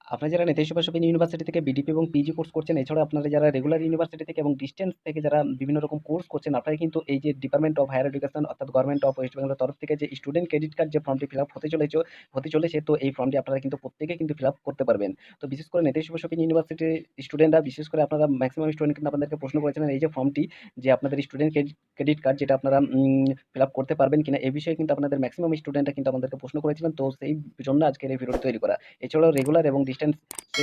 আপনারা যারা নেতাজি সুভাষ ইউনিভার্সিটি থেকে বিডিপি এবং পিজি কোর্স করছেন, এছাড়া আপনারা যারা রেগুলার ইউনিভার্সিটি থেকে এবং ডিস্টেন্স থেকে যারা বিভিন্ন রকম কোর্স করছেন, আপনারা কিন্তু এই যে ডিপার্টমেন্ট অফ হায়ার এডুকেশন অর্থাৎ গভর্নমেন্ট অফ ওয়েস্ট বেঙ্গলের তরফ থেকে যে স্টুডেন্ট ক্রেডিট কার্ড যে ফর্মটি ফিল আপ হতে চলেছে, তো এই ফর্মটি আপনারা কিন্তু প্রত্যেকে কিন্তু ফিল আপ করতে পারবেন। তো বিশেষ করে নেতাজি সুভাষ ইউনিভার্সিটির স্টুডেন্টরা, বিশেষ করে আপনারা ম্যাক্সিমাম স্টুডেন্ট কিন্তু আপনাদেরকে প্রশ্ন করেছিলেন এই যে ফর্মটি, যে আপনাদের স্টুডেন্ট ক্রেডিট কার্ড যেটা আপনারা ফিল আপ করতে পারবেন কিনা, এই বিষয়ে কিন্তু আপনাদের ম্যাক্সিমাম স্টুডেন্টরা কিন্তু আমাদেরকে প্রশ্ন করেছিলেন। তো সেই জন্য আজকের এই ভিডিওটি তৈরি করা। এছাড়াও রেগুলার এবং ডিস্টেন্স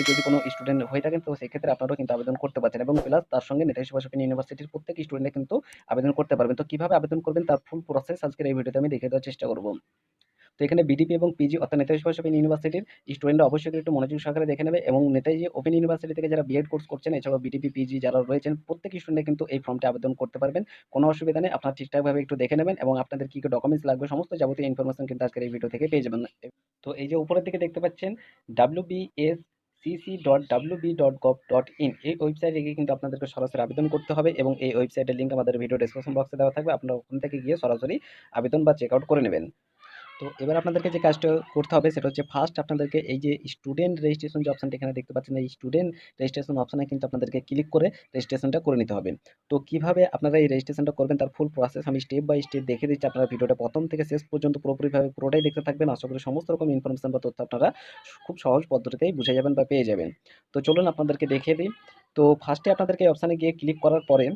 যদি কোনো স্টুডেন্ট হয়ে থাকেন, তো সেক্ষেত্রে আপনারাও কিন্তু আবেদন করতে পারছেন, এবং প্লাস তার সঙ্গে নেতাজি সুভাষ ইউনিভার্সিটির প্রত্যেক স্টুডেন্টরা কিন্তু আবেদন করতে পারবেন। তো কিভাবে আবেদন করবেন তার ফুল প্রসেস আজকের এই ভিডিওতে আমি দেখিয়ে দেওয়ার চেষ্টা করব। তো এখানে বিডিপি এবং পিজি অর্থাৎ নেতাজি সুভাষ ইউনিভার্সিটির স্টুডেন্টরা অবশ্যই একটু মনোযোগ সহকারে দেখে নেবে, এবং নেতাজি ওপেন ইউনিভার্সিটি থেকে যারা বিএড কোর্স করছেন, এছাড়াও বিডিপি পিজি যারা রয়েছেন, প্রত্যেক স্টুডেন্ট কিন্তু এই ফর্মটি আবেদন করতে পারবেন। কোনো অসুবিধা নেই, আপনারা ঠিকঠাকভাবে একটু দেখে নেবেন, এবং আপনাদের কি কি ডকুমেন্টস লাগবে সমস্ত যাবতীয় ইনফরমেশন কিন্তু আজকের এই ভিডিও থেকে পেয়ে যাবেন। তো এই যে উপরের দিকে দেখতে পাচ্ছেন wbscc.wb.gov.in, এই ওয়েবসাইটে গিয়ে কিন্তু আপনাদেরকে সরাসরি আবেদন করতে হবে, এবং এই ওয়েবসাইটের লিঙ্ক আমাদের ভিডিও ডেসক্রিপশন বক্সে দেওয়া থাকবে, আপনারা ওখান থেকে গিয়ে সরাসরি আবেদন বা চেক আউট করে নেবেন। তো এবার আপনাদেরকে যে কাজটা করতে হবে সেটা হচ্ছে, ফার্স্ট আপনাদেরকে এই যে স্টুডেন্ট রেজিস্ট্রেশন যে অপশনটা এখানে দেখতে পাচ্ছেন, এই স্টুডেন্ট রেজিস্ট্রেশন অপশনে কিন্তু আপনাদেরকে ক্লিক করে রেজিস্ট্রেশনটা করে নিতে হবে। তো কিভাবে আপনারা এই রেজিস্ট্রেশনটা করবেন তার ফুল প্রসেস আমি স্টেপ বাই স্টেপ দেখিয়ে দিচ্ছি। আপনারা ভিডিওটা প্রথম থেকে শেষ পর্যন্ত পুরোপুরিভাবে পুরোটাই দেখতে থাকবেন, আশা করি সমস্ত রকম ইনফরমেশন বা তথ্য আপনারা খুব সহজ পদ্ধতিতেই বুঝে যাবেন বা পেয়ে যাবেন। তো চলুন আপনাদেরকে দেখিয়ে দিই। তো ফার্স্টে আপনাদেরকে এই অপশানে গিয়ে ক্লিক করার পরে,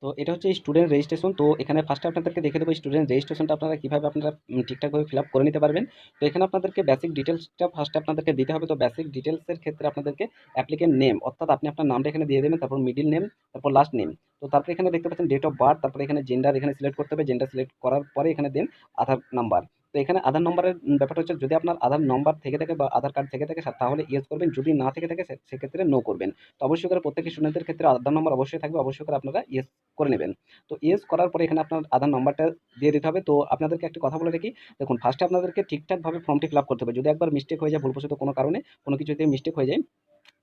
তো এটা হচ্ছে স্টুডেন্ট রেজিস্ট্রেশন। তো এখানে ফার্স্টে আপনাদেরকে দেখে দেবো স্টুডেন্ট রেজিস্ট্রেশনটা আপনারা কীভাবে আপনারা ঠিকঠাকভাবে ফিল আপ করে নিতে পারবেন। তো এখানে আপনাদেরকে বেসিক ডিটেলসটা ফার্স্টে আপনাদেরকে দিতে হবে। তো বেসিক ডিটেলসের ক্ষেত্রে আপনাদেরকে অ্যাপ্লিকেন্ট নেম, অর্থাৎ আপনি আপনার নামটা এখানে দিয়ে দেবেন, তারপর মিডিল নেম, তারপর লাস্ট নেম। তো তারপরে এখানে দেখতে পাচ্ছেন ডেট অফ বার্থ, তারপরে এখানে জেন্ডার এখানে সিলেক্ট করতে হবে, জেন্ডার সিলেক্ট করার পরে এখানে দেন আধার নাম্বার। তো এখানে আধার নম্বরের ব্যাপারটা হচ্ছে, যদি আপনার আধার নম্বর থেকে থাকে বা আধার কার্ড থেকে থাকে তাহলে ইয়েস করবেন, যদি না থেকে থাকে সেক্ষেত্রে নো করবেন। তো অবশ্যই করে প্রত্যেক স্টুডেন্টদের ক্ষেত্রে আধার নম্বর অবশ্যই থাকবে, অবশ্যই করে আপনারা ইয়েস করে নেবেন। তো ইয়েস করার পরে এখানে আপনার আধার নাম্বারটা দিয়ে দিতে হবে। তো আপনাদেরকে একটা কথা বলে রাখি, দেখুন ফার্স্টে আপনাদেরকে ঠিকঠাকভাবে ফর্মটি ফিল আপ করতে হবে। যদি একবার মিস্টেক হয়ে যায়, ভুলবশত কোনো কারণে কোনো কিছুতে মিস্টেক হয়ে যায়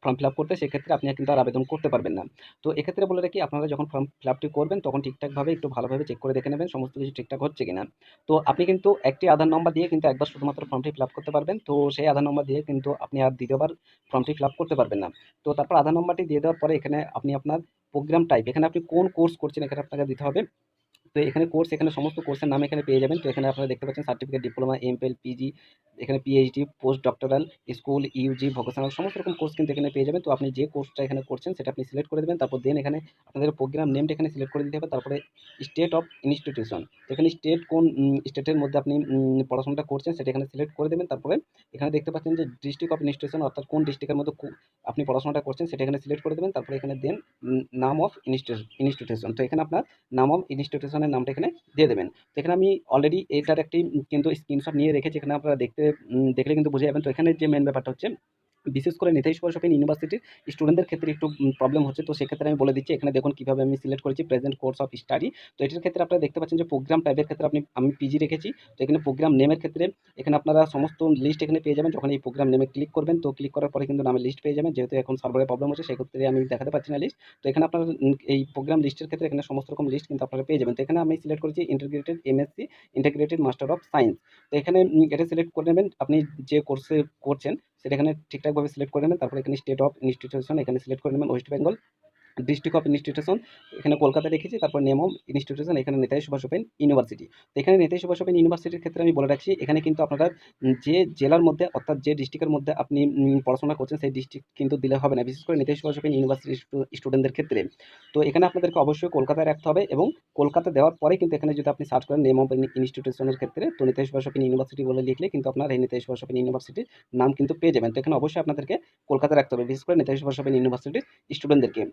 ফর্ম ফিল আপ করতে, সেক্ষেত্রে আপনি কিন্তু আর আবেদন করতে পারবেন না। তো এক্ষেত্রে বলে রাখি, আপনারা যখন ফর্ম ফিল আপটি করবেন তখন ঠিকঠাকভাবে একটু ভালোভাবে চেক করে দেখে নেবেন সমস্ত কিছু ঠিকঠাক হচ্ছে কিনা। তো আপনি কিন্তু একটি আধার নম্বর দিয়ে কিন্তু একবার শুধুমাত্র ফর্মটি ফিল আপ করতে পারবেন। তো সেই আধার নম্বর দিয়ে কিন্তু আপনি আর দ্বিতীয়বার ফর্মটি ফিল আপ করতে পারবেন না। তো তারপর আধার নম্বরটি দিয়ে দেওয়ার পরে এখানে আপনি আপনার প্রোগ্রাম টাইপ, এখানে আপনি কোন কোর্স করছেন এখানে আপনাকে দিতে হবে। তো এখানে কোর্স, এখানে সমস্ত কোর্সের নাম এখানে পেয়ে যাবেন। তো এখানে আপনারা দেখতে পাচ্ছেন সার্টিফিকেট, ডিপ্লোমা, এমফিল, পিজি, এখানে PhD, post doctoral, school, UG, vocational সমস্ত রকম কোর্স কিন্তু এখানে পেয়ে যাবেন। তো আপনি যে কোর্সটা এখানে করছেন সেটা আপনি সিলেক্ট করে দেবেন, তারপর দেন এখানে আপনাদের প্রোগ্রাম নেমটা এখানে সিলেক্ট করে দিতে হবে। তারপরে স্টেট অফ ইনস্টিটিউশন, এখানে স্টেট কোন স্টেটের মধ্যে আপনি পড়াশোনাটা করছেন সেটা এখানে সিলেক্ট করে দেবেন। তারপরে এখানে দেখতে পাচ্ছেন যে ডিস্ট্রিক্ট অফ ইনস্টিটিউশন, অর্থাৎ কোন ডিস্ট্রিক্টের মধ্যে আপনি পড়াশোনাটা করছেন সেটা এখানে সিলেক্ট করে দেবেন। তারপরে এখানে দেন নাম অফ ইনস্টিটিউশন, তো এখানে আপনার নাম অফ ইনস্টিটিউশনের নামটা এখানে দিয়ে দেবেন। তো এখানে আমি অলরেডি এটার একটি কিন্তু স্ক্রিনশট নিয়ে রেখেছি, এখানে আপনারা দেখলে কিন্তু বুঝে যাবেন। তো এখানে যে মেন ব্যাপারটা হচ্ছে, বিশেষ করে নেতাজি সুভাষ ইউনিভার্সিটির স্টুডেন্টদের ক্ষেত্রে একটু প্রবলেম হচ্ছে। তো সেক্ষেত্রে আমি বলে দিচ্ছি, এখানে দেখুন কীভাবে আমি সিলেক্ট করেছি প্রেজেন্ট কোর্স অফ স্টাডি। তো এটার ক্ষেত্রে আপনারা দেখতে পাচ্ছেন যে প্রোগ্রাম টাইপের ক্ষেত্রে আমি পিজি রেখেছি। তো এখানে প্রোগ্রাম নেমের ক্ষেত্রে এখানে আপনারা সমস্ত লিস্ট এখানে পেয়ে যাবেন। যখন এই প্রোগ্রাম নেমে ক্লিক করবেন, তো ক্লিক করার পরে কিন্তু নামের লিস্ট পেয়ে যাবেন। যেহেতু এখন সার্ভারে প্রবলেম হচ্ছে সেক্ষেত্রে আমি দেখাতে পাচ্ছি না লিস্ট। তো এখানে আপনার এই প্রোগ্রাম লিস্টের ক্ষেত্রে এখানে সমস্ত রকম লিস্ট কিন্তু আপনারা পেয়ে যাবেন। তো এখানে আমি সিলেক্ট করেছি integrated MSc, integrated master of science. তো এখানে এটা সিলেক্ট করে নেবেন, আপনি যে কোর্সে করছেন সেটা এখানে ঠিকঠাকভাবে সিলেক্ট করে নেবেন। তারপরে এখানে স্টেট অফ ইনস্টিটিউশন এখানে সিলেক্ট করে নেবেন West Bengal, district of institution এখানে কলকাতা রেখেছি, তারপর নেম অফ ইনস্টিটিউশন এখানে নেতাজি সুভাষ ইউনিভার্সিটি। তো এখানে নেতাজি সুভাষ ইউনিভার্সিটির ক্ষেত্রে আমি বলে রাখছি, এখানে কিন্তু আপনারা যে জেলার মধ্যে অর্থাৎ যে ডিস্ট্রিক্টের মধ্যে আপনি পড়াশোনা করছেন সেই ডিস্ট্রিক্ট কিন্তু দিলে হবে না, বিশেষ করে নেতাজি সুভাষ ইউনিভার্সিটির স্টুডেন্টদের ক্ষেত্রে। তো এখানে আপনাদেরকে অবশ্যই কলকাতায় রাখতে হবে, এবং কলকাতা দেওয়ার পরে কিন্তু এখানে যদি আপনি সার্চ করেন নেম অফ ইনস্টিটিউশনের ক্ষেত্রে, তো নেতাজি সুভাষ ইউনিভার্সিটি বলে লিখলে কিন্তু আপনার এই নেতাজি সুভাষ ইউনিভার্সিটির নাম কিন্তু পেয়ে যাবেন। তো এখানে অবশ্যই আপনাদেরকে কলকাতা রাখতে হবে, বিশেষ করে নেতাজি সুভাষ ইউনিভার্সিটির স্টুডেন্টদেরকে।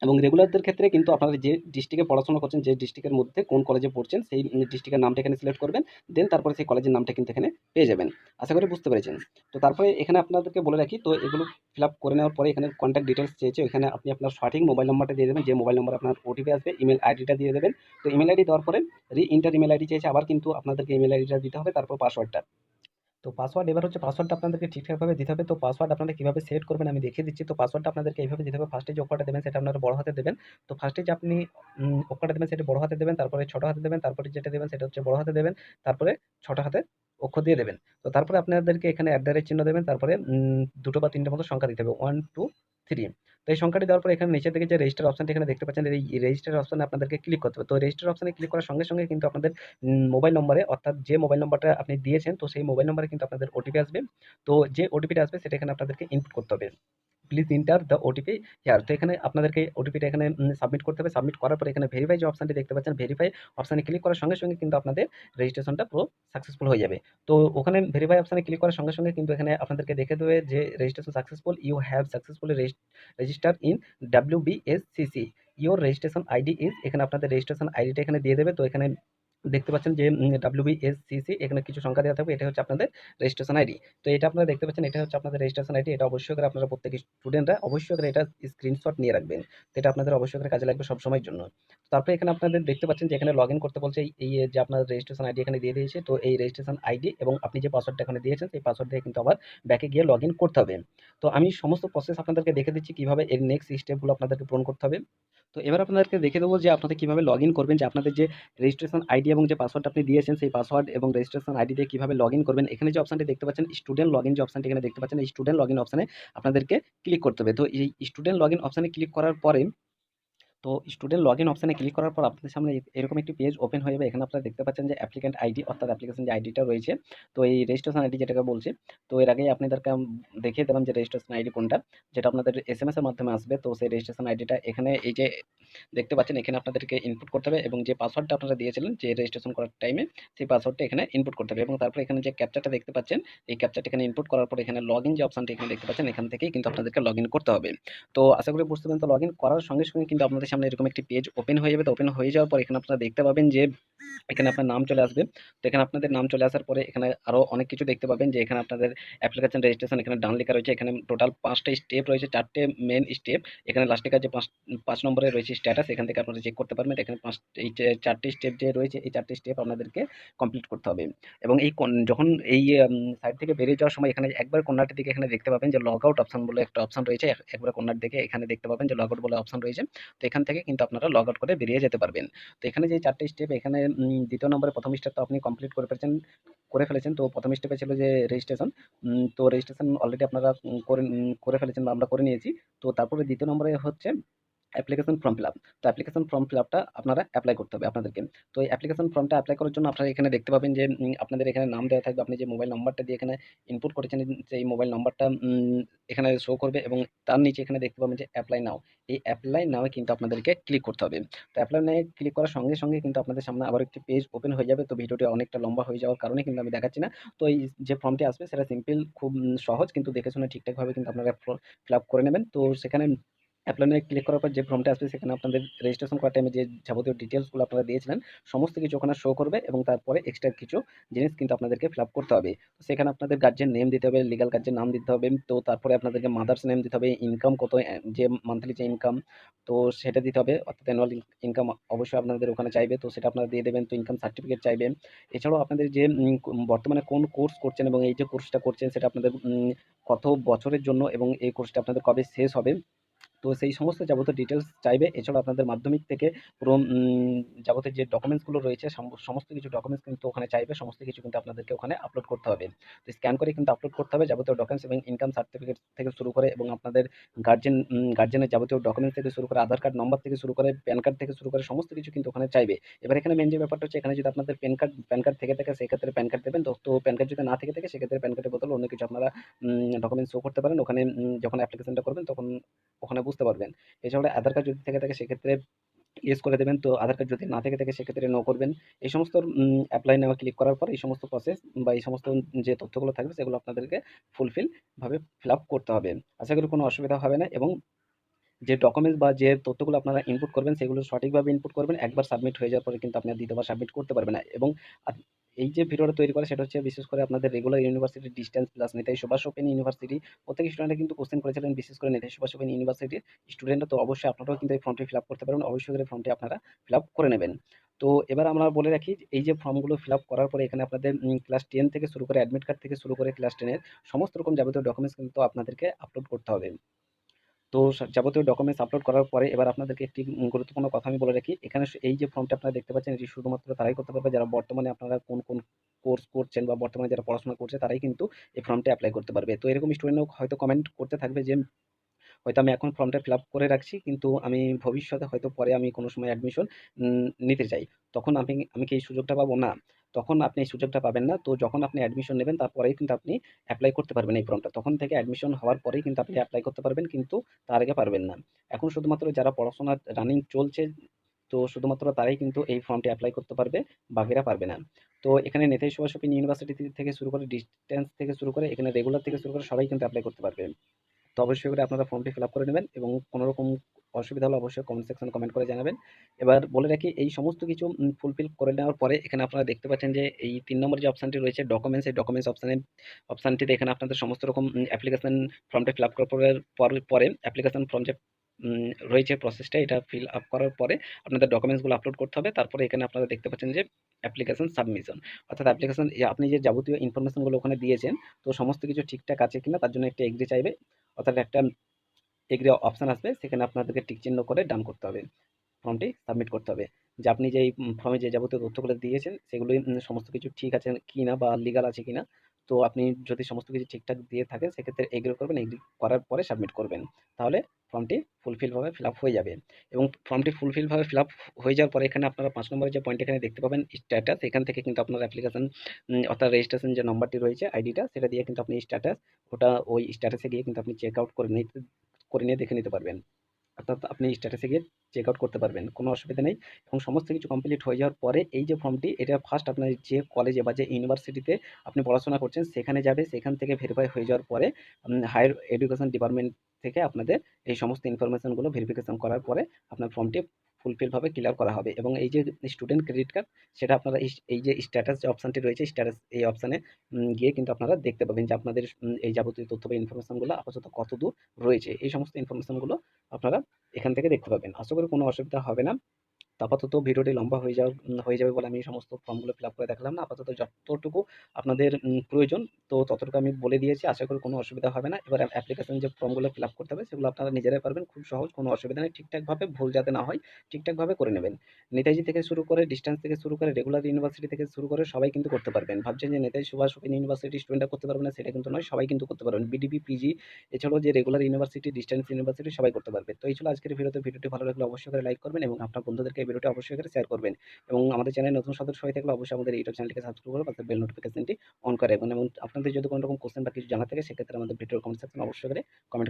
এবং রেগুলারদের ক্ষেত্রে কিন্তু আপনারা যে ডিস্ট্রিক্টে পড়াশোনা করছেন, যে ডিস্ট্রিক্টের মধ্যে কোন কলেজে পড়ছেন সেই ডিস্ট্রিক্টের নামটা এখানে সিলেক্ট করবেন, দেন তারপরে সেই কলেজের নামটা কিন্তু এখানে পেয়ে যাবেন। আশা করি বুঝতে পেরেছেন। তো তারপরে এখানে আপনাদেরকে বলে রাখি, তো এগুলো ফিল আপ করে নেওয়ার পরে এখানে কন্ট্যাক্ট ডিটেলস চেয়েছে, এখানে আপনি আপনার সঠিক মোবাইল নাম্বারটা দিয়ে দেবেন, যে মোবাইল নাম্বার আপনার ওটিপি আসবে, ইমেল আইডিটা দিয়ে দেবেন। তো ইমেল আইডি দেওয়ার পরে রি ইন্টার ইমেল আইডি চেয়েছে, আবার কিন্তু আপনাদেরকে ইমেল আইডিটা দিতে হবে, তারপর পাসওয়ার্ডটা। তো পাসওয়ার্ড এবার হচ্ছে পাসওয়ার্ডটা আপনাদেরকে ঠিকঠাকভাবে দিতে হবে। তো পাসওয়ার্ড আপনারা কিভাবে সেট করবেন আমি দেখিয়ে দিচ্ছি। তো পাসওয়ার্ডটা আপনাদেরকে এইভাবে দিতে হবে। ফার্স্টে যে অক্ষরটা দেবেন সেটা আপনারা বড় হাতে দেবেন। তো ফার্স্টে যে আপনি অক্ষরটা দেবেন সেটা বড় হাতে দেবেন, তারপরে ছোট হাতে দেবেন, তারপরে যেটা দেবেন সেটা হচ্ছে বড় হাতে দেবেন, তারপরে ছোট হাতে অক্ষর দিয়ে দেবেন। তো তারপরে আপনাদেরকে এখানে চিহ্ন দেবেন, তারপরে ২ টো বা ৩ টের মতো সংখ্যা দিতে হবে। 1, 2, 3। তো এই সংখ্যাটি দেওয়ার পরে এখানে নিচের দিকে যে রেজিস্টার অপশনটা এখানে দেখতে পাচ্ছেন, এই রেজিস্টার অপশনে আপনাদেরকে ক্লিক করতে হবে। তো রেজিস্টার অপশনে ক্লিক করার সঙ্গে, সঙ্গে কিন্তু আপনাদের মোবাইল নম্বরে, অর্থাৎ যে মোবাইল নম্বরটা আপনি দিয়েছেন তো সেই মোবাইল নম্বরে কিন্তু আপনাদের ওটিপি আসবে। তো যে ওটিপিটা আসবে সেটা এখানে আপনাদেরকে ইনপুট করতে হবে। Please enter the OTP here. তো এখানে আপনাদেরকে ওটিপিটা এখানে সাবমিট করতে হবে। সাবমিট করার পরে এখানে ভেরিফাই যে অপশনটি দেখতে পাচ্ছেন, ভেরিফাই অপশনে ক্লিক করার সঙ্গে, সঙ্গে কিন্তু আপনাদের রেজিস্ট্রেশনটা পুরো সাকসেসফুল হয়ে যাবে। তো ওখানে ভেরিফাই অপশনে ক্লিক করার সঙ্গে, সঙ্গে কিন্তু এখানে আপনাদেরকে দেখে দেবে যে registration successful, you have successfully register in WBSCC। Your registration ID is, এখানে আপনাদের রেজিস্ট্রেশন আইডিটা এখানে দিয়ে দেবে। তো এখানে দেখতে পাচ্ছেন যে WBSCC এখানে কিছু সংখ্যা দেওয়া থাকবে, এটা হচ্ছে আপনাদের রেজিস্ট্রেশন আইডি। তো এটা আপনারা দেখতে পাচ্ছেন, এটা হচ্ছে আপনাদের রেজিস্ট্রেশন আইডি। এটা অবশ্যই করে আপনারা প্রত্যেক স্টুডেন্টরা অবশ্যই করে এটা স্ক্রিনশট নিয়ে রাখবেন। তো এটা আপনাদের অবশ্যই করে কাজে লাগবে সবসময়ের জন্য। তারপরে এখানে আপনাদের দেখতে পাচ্ছেন যে এখানে লগ ইন করতে বলছে, এই যে আপনার রেজিস্ট্রেশন আইডি এখানে দিয়ে দিয়েছে। তো এই রেজিস্ট্রেশন আইডি এবং আপনি যে পাসওয়ার্ডটা এখানে দিয়েছেন সেই পাসওয়ার্ড দিয়ে কিন্তু আবার ব্যাকে গিয়ে লগ ইন করতে হবে। তো আমি সমস্ত প্রসেস আপনাদেরকে দেখে দিচ্ছি কিভাবে এর নেক্সট স্টেপগুলো আপনাদেরকে পূরণ করতে হবে। তো এবার আপনাদেরকে দেখে দেবো যে আপনাদের কিভাবে লগ ইন করবেন, যে আপনাদের যে রেজিস্ট্রেশন আইডি এবং যে পাসওয়ার্ড আপনি দিয়েছেন সেই পাসওয়ার্ড এবং রেজিস্ট্রেশন আইডি দিয়ে কিভাবে লগ ইন করবেন। এখানে যে অপশনটি দেখতে পাচ্ছেন স্টুডেন্ট লগ ইন, যে অপশনটি এখানে দেখতে পাচ্ছেন, এই স্টুডেন্ট লগ ইন অপশনে আপনাদেরকে ক্লিক করতে হবে। তো এই স্টুডেন্ট লগ ইন অপশনে ক্লিক করার পরে, তো স্টুডেন্ট লগইন অপশনে ক্লিক করার পর আপনাদের সামনে এরকম একটি পেজ ওপেন হয়ে যাবে। এখানে আপনারা দেখতে পাচ্ছেন যে অ্যাপ্লিক্যান্ট আইডি, অর্থাৎ অ্যাপ্লিকেশন যে আইডিটা রয়েছে, তো এই রেজিস্ট্রেশন আইডি যেটাকে বলছি। তো এর আগেই আপনাদেরকে দেখিয়ে দিলাম যে রেজিস্ট্রেশন আইডি কোনটা, যেটা আপনাদের এসএমএস এর মাধ্যমে আসবে। তো সেই রেজিস্ট্রেশন আইডিটা এখানে এই যে দেখতে পাচ্ছেন, এখানে আপনাদেরকে ইনপুট করতে হবে এবং যে পাসওয়ার্ডটা আপনারা দিয়েছিলেন যে রেজিস্ট্রেশন করার টাইমে সেই পাসওয়ার্ডটা এখানে ইনপুট করতে হবে এবং তারপরে এখানে যে ক্যাপচাটা দেখতে পাচ্ছেন এই ক্যাপচাটা এখানে ইনপুট করার পর এখানে লগইন যে অপশনটা এখানে দেখতে পাচ্ছেন এখান থেকেই কিন্তু আপনাদেরকে লগইন করতে হবে। তো আশা করি বুঝতে পারবেন। তো লগইন করার সঙ্গে, সঙ্গে কিন্তু আপনাদের সামনে এরকম একটি পেজ ওপেন হয়ে যাবে। তো ওপেন হয়ে যাওয়ার পর এখানে আপনারা দেখতে পাবেন যে এখানে আপনার নাম চলে আসবে। তো এখানে আপনাদের নাম চলে আসার পরে এখানে আরো অনেক কিছু দেখতে পাবেন, যে এখানে আপনাদের অ্যাপ্লিকেশন রেজিস্ট্রেশন এখানে ডান লেখা রয়েছে। এখানে টোটাল 5টা স্টেপ রয়েছে, 4টে মেইন স্টেপ। এখানে লাস্টে কাছে 5 নম্বরে রয়েছে স্ট্যাটাস, এখান থেকে আপনারা চেক করতে পারবেন। এখানে 5 এই যে 4টে স্টেপ যে রয়েছে এই 4টে স্টেপ আপনাদেরকে কমপ্লিট করতে হবে। এবং এই যখন এই সাইট থেকে বেরিয়ে যাওয়ার সময় এখানে একবার কর্নারটির দিকে এখানে দেখতে পাবেন যে লগ আউট অপশন বলে একটা অপশন রয়েছে। একবার কর্নার দিকে এখানে দেখতে পাবেন যে লগ আউট বলে অপশন রয়েছে। তো এখান থেকে কিন্তু আপনারা লগ আউট করে বেরিয়ে যেতে পারবেন। তো এখানে যে 4টে স্টেপ, এখানে দ্বিতীয় নম্বরে প্রথম স্টেপ তো আপনি কমপ্লিট করে ফেলেছেন। তো প্রথম স্টেপে ছিল যে রেজিস্ট্রেশন। তো রেজিস্ট্রেশন অলরেডি আপনারা করে ফেলেছেন বা আমরা করে নিয়েছি। তো তারপরে দ্বিতীয় নম্বরে হচ্ছে অ্যাপ্লিকেশন ফর্ম ফিল আপ। তো অ্যাপ্লিকেশন ফর্ম ফিল আপটা আপনারা অ্যাপ্লাই করতে হবে আপনাদেরকে। তো এই অ্যাপ্লিকেশন ফর্মটা অ্যাপ্লাই করার জন্য আপনারা এখানে দেখতে পাবেন যে আপনাদের এখানে নাম দেওয়া থাকবে। আপনি যে মোবাইল নাম্বারটা দিয়ে এখানে ইনপুট করেছেন সেই মোবাইল নাম্বারটা এখানে শো করবে এবং তার নিচে এখানে দেখতে পাবেন যে অ্যাপ্লাই নাও। এই অ্যাপ্লাই নাও কিন্তু আপনাদেরকে ক্লিক করতে হবে। তো অ্যাপ্লাই নাও ক্লিক করার সঙ্গে, সঙ্গে কিন্তু আপনাদের সামনে আবার একটি পেজ ওপেন হয়ে যাবে। তো ভিডিওটি অনেকটা লম্বা হয়ে যাওয়ার কারণে কিন্তু আমি দেখাচ্ছি না। তো এই যে ফর্মটি আসবে সেটা সিম্পল, খুব সহজ, কিন্তু দেখে শুনে ঠিকঠাকভাবে কিন্তু আপনারা ফিল আপ করে নেবেন। তো সেখানে অ্যাপ্লাই নাও ক্লিক করার পর যে ফর্মটা আসবে সেখানে আপনাদের রেজিস্ট্রেশন করার টাইমে যে যাবতীয় ডিটেলসগুলো আপনারা দিয়েছিলেন সমস্ত কিছু ওখানে শো করবে এবং তারপরে এক্সট্রা কিছু জিনিস কিন্তু আপনাদেরকে ফিল আপ করতে হবে। তো সেখানে আপনাদের গার্জিয়ান নেম দিতে হবে, লিগাল গার্জিয়ান নাম দিতে হবে। তো তারপরে আপনাদেরকে মাদার্স নেম দিতে হবে, ইনকাম কত, যে মান্থলি যে ইনকাম তো সেটা দিতে হবে, অর্থাৎ অ্যানুয়াল ইনকাম অবশ্যই আপনাদের ওখানে চাইবে। তো সেটা আপনারা দিয়ে দেবেন। তো ইনকাম সার্টিফিকেট চাইবে। এছাড়াও আপনাদের যে বর্তমানে কোন কোর্স করছেন এবং এই যে কোর্সটা করছেন সেটা আপনাদের কত বছরের জন্য এবং এই কোর্সটা আপনাদের কবে শেষ হবে, তো সেই সমস্ত যাবতীয় ডিটেলস চাইবে। এছাড়াও আপনাদের মাধ্যমিক থেকে পুরো যাবতীয় যে ডকুমেন্টসগুলো রয়েছে সমস্ত কিছু ডকুমেন্টস কিন্তু ওখানে চাইবে। সমস্ত কিছু কিন্তু আপনাদেরকে ওখানে আপলোড করতে হবে। তো স্ক্যান করে কিন্তু আপলোড করতে হবে যাবতীয় ডকুমেন্টস এবং ইনকাম সার্টিফিকেট থেকে শুরু করে এবং আপনাদের গার্জেনের যাবতীয় ডকুমেন্টস থেকে শুরু করে আধার কার্ড নম্বর থেকে শুরু করে প্যান কার্ড থেকে শুরু করে সমস্ত কিছু কিন্তু ওখানে চাইবে। এবার এখানে মেন যে ব্যাপারটা হচ্ছে, এখানে যদি আপনাদের প্যান কার্ড থেকে থাকে সেক্ষেত্রে প্যান কার্ড দেবেন। তো প্যান কার্ড যদি না থেকে থাকে সেক্ষেত্রে প্যান কার্ডের বদলে অন্য কিছু আপনারা ডকুমেন্টস শো করতে পারেন ওখানে। যখন অ্যাপ্লিকেশনটা করবেন তখন ওখানে বুঝতে পারবেন। এছাড়া আধার কার্ড যদি থেকে থাকে সেক্ষেত্রে ইয়েস করে দেবেন। তো আধার কার্ড যদি না থেকে থাকে সেক্ষেত্রে নো করবেন। এই সমস্ত অ্যাপ্লাই নাও ক্লিক করার পর এই সমস্ত প্রসেস বা এই সমস্ত যে তথ্যগুলো থাকবে সেগুলো আপনাদেরকে ফুলফিল ভাবে ফিল আপ করতে হবে। আশা করি কোনো অসুবিধা হবে না এবং যে ডকুমেন্টস বা যে তথ্যগুলো আপনারা ইনপুট করবেন সেগুলো সঠিকভাবে ইনপুট করবেন। একবার সাবমিট হয়ে যাওয়ার পরে কিন্তু আপনি আর দ্বিতীয়বার সাবমিট করতে পারবেন না। এবং এই যে ভিডিওটা তৈরি করা সেটা হচ্ছে বিশেষ করে আপনাদের regular university distance plus Netaji Subhash open university প্রত্যেক স্টুডেন্টরা কিন্তু কোশ্চেন করেছিলেন, বিশেষ করে নেতাজি সুভাষ ওপেন ইউনিভার্সিটির স্টুডেন্টরা। তো অবশ্যই আপনারাও কিন্তু এই ফর্মটি ফিল আপ করতে পারবেন, অবশ্যই করে ফর্মটি আপনারা ফিল আপ করে নেবেন। তো এবার আমরা বলে রাখি এই যে ফর্মগুলো ফিল আপ করার পরে এখানে আপনাদের ক্লাস 10 থেকে শুরু করে অ্যাডমিট কার্ড থেকে শুরু করে ক্লাস 10 এর সমস্ত রকম যাবতীয় ডকুমেন্টস কিন্তু আপনাদেরকে আপলোড করতে হবে। তো যাবতীয় ডকুমেন্টস আপলোড করার পরে এবার আপনাদেরকে একটি গুরুত্বপূর্ণ কথা আমি বলে রাখি। এখানে এই যে ফর্মটা আপনারা দেখতে পাচ্ছেন এটি শুধুমাত্র তারাই করতে পারবে যারা বর্তমানে আপনারা কোন কোর্স করছেন বা বর্তমানে যারা পড়াশোনা করছে তারাই কিন্তু এই ফর্মটা এপ্লাই করতে পারবে। তো এরকম স্টুডেন্টও হয়তো কমেন্ট করতে থাকবে যে হয়তো আমি এখন ফর্মটা ফিল আপ করে রাখছি, কিন্তু আমি ভবিষ্যতে হয়তো পরে আমি কোনো সময় অ্যাডমিশন নিতে চাই, তখন আমি কি এই সুযোগটা পাবো? না, তখন আপনি এই সুযোগটা পাবেন না। তো যখন আপনি অ্যাডমিশন নেবেন তারপরেই কিন্তু আপনি অ্যাপ্লাই করতে পারবেন এই ফর্মটা, তখন থেকে অ্যাডমিশন হওয়ার পরেই কিন্তু আপনি অ্যাপ্লাই করতে পারবেন, কিন্তু তার আগে পারবেন না। এখন শুধুমাত্র যারা পড়াশোনা রানিং চলছে তো শুধুমাত্র তারাই কিন্তু এই ফর্মটি অ্যাপ্লাই করতে পারবে, বাকিরা পারবে না। তো এখানে নেতাজি সুভাষ ওপেন ইউনিভার্সিটি থেকে শুরু করে ডিস্টেন্স থেকে শুরু করে এখানে রেগুলার থেকে শুরু করে সবাই কিন্তু অ্যাপ্লাই করতে পারবে। তো অবশ্যই করে আপনারা ফর্মটি ফিল আপ করে নেবেন এবং কোনো রকম অসুবিধা হলে অবশ্যই কমেন্ট সেকশনে কমেন্ট করে জানাবেন। এবার বলে রাখি এই সমস্ত কিছু ফুলফিল করে নেওয়ার পরে এখানে আপনারা দেখতে পাচ্ছেন যে এই ৩ নম্বর যে অপশনটি রয়েছে ডকুমেন্টস, এই ডকুমেন্টস অপশনটিতে এখানে আপনাদের সমস্ত রকম অ্যাপ্লিকেশন ফর্মটা ফিল আপ করার পরে অ্যাপ্লিকেশন ফর্ম যে রয়েছে প্রসেসটা এটা ফিল আপ করার পরে আপনাদের ডকুমেন্টসগুলো আপলোড করতে হবে। তারপরে এখানে আপনারা দেখতে পাচ্ছেন যে অ্যাপ্লিকেশন সাবমিশন, অর্থাৎ অ্যাপ্লিকেশন আপনি যে যাবতীয় ইনফরমেশনগুলো ওখানে দিয়েছেন তো সমস্ত কিছু ঠিকঠাক আছে কিনা তার জন্য একটা এগ্রি চাইবে, অর্থাৎ একটা এগ্রি অপশন আসবে, সেখানে আপনাদেরকে টিক চিহ্ন করে ডান করতে হবে, ফর্মটি সাবমিট করতে হবে। যে আপনি যে এই ফর্মে যে যাবতীয় তথ্যগুলো দিয়েছেন সেগুলোই সমস্ত কিছু ঠিক আছে কিনা বা লিগাল আছে কিনা। তো আপনি যদি সমস্ত কিছু ঠিকঠাক দিয়ে থাকেন সেক্ষেত্রে এগ্রি করবেন, এগ্রি করার পরে সাবমিট করবেন, তাহলে ফর্মটি ফুলফিলভাবে ফিল আপ হয়ে যাবে। এবং ফর্মটি ফুলফিলভাবে ফিল আপ হয়ে যাওয়ার পরে এখানে আপনারা 5 নম্বরের যে পয়েন্ট এখানে দেখতে পাবেন স্ট্যাটাস, এখান থেকে কিন্তু আপনার অ্যাপ্লিকেশন অর্থাৎ রেজিস্ট্রেশন যে নম্বরটি রয়েছে আইডিটা সেটা দিয়ে কিন্তু আপনি স্ট্যাটাস ওটা ওই স্ট্যাটাসে গিয়ে কিন্তু আপনি চেক আউট করে নিয়ে দেখে নিতে পারবেন, অর্থাৎ আপনি স্ট্যাটাসে গিয়ে চেক আউট করতে পারবেন, কোনো অসুবিধা নেই। এবং সমস্ত কিছু কমপ্লিট হয়ে যাওয়ার পরে এই যে ফর্মটি এটা ফার্স্ট আপনার যে কলেজে বা যে ইউনিভার্সিটিতে আপনি পড়াশোনা করছেন সেখানে যাবে, সেখান থেকে ভেরিফাই হয়ে যাওয়ার পরে হায়ার এডুকেশন ডিপার্টমেন্ট থেকে আপনাদের এই সমস্ত ইনফরমেশনগুলো ভেরিফিকেশন করার পরে আপনার ফর্মটি ফুলফিলভাবে ক্লিয়ার করা হবে। এবং এই যে স্টুডেন্ট ক্রেডিট কার্ড সেটা আপনারা এই যে স্ট্যাটাস যে অপশানটি রয়েছে স্ট্যাটাস এই অপশানে গিয়ে কিন্তু আপনারা দেখতে পাবেন যে আপনাদের এই যাবতীয় তথ্য বা ইনফরমেশনগুলো আপাতত কত দূর রয়েছে, এই সমস্ত ইনফরমেশনগুলো আপনারা এখান থেকে দেখতে পাবেন। আশা করি কোনো অসুবিধা হবে না। তো আপাতত ভিডিওটি লম্বা হয়ে যাবে বলে আমি এই সমস্ত ফর্মগুলো ফিল আপ করে দেখালাম না। আপাতত যতটুকু আপনাদের প্রয়োজন তো ততটুকু আমি বলে দিয়েছি। আশা করি কোনো অসুবিধা হবে না। এবার অ্যাপ্লিকেশন যে ফর্মগুলো ফিল আপ করতে হবে সেগুলো আপনারা নিজেরাই পারবেন। খুব সহজ, কোনো অসুবিধা নেই। ঠিকঠাকভাবে ভুল যাতে না হয়, ঠিকঠাকভাবে করে নেবেন। নেতাজি থেকে শুরু করে ডিসট্যান্স থেকে শুরু করে রেগুলার ইউনিভার্সিটি থেকে শুরু করে সবাই কিন্তু করতে পারবেন। ভাবছেন যে নেতাজি সুভাষ ওপেন ইউনিভার্সিটি স্টুডেন্টরা করতে পারবে না সেটা কিন্তু নয়, সবাই কিন্তু করতে পারবেন। বিডিপি, পিজি এছাড়াও যে রেগুলার ইউনিভার্সিটি, ডিসট্যান্স ইউনিভার্সিটি সবাই করতে পারবে। তো এই ছিল আজকের ভিডিওতে। ভিডিওটি ভালো লাগলে অবশ্যই করে লাইক করবেন এবং আপনার বন্ধুদেরকে এই ভিডিওটি অবশ্যই করে শেয়ার করবেন। এবং আমাদের চ্যানেলে নতুন সদস্য হয়ে থাকলে অবশ্যই আমাদের ইউটিউব চ্যানেলটিকে সাবস্ক্রাইব করে পাশে বেল নোটিফিকেশনটি অন করে রাখবেন। এবং আপনাদের যদি কোনো রকম কোশ্চেন বা কিছু জানা থাকে সেক্ষেত্রে আমাদের ভিডিওর কমেন্ট সেকশনে অবশ্যই করে কমেন্ট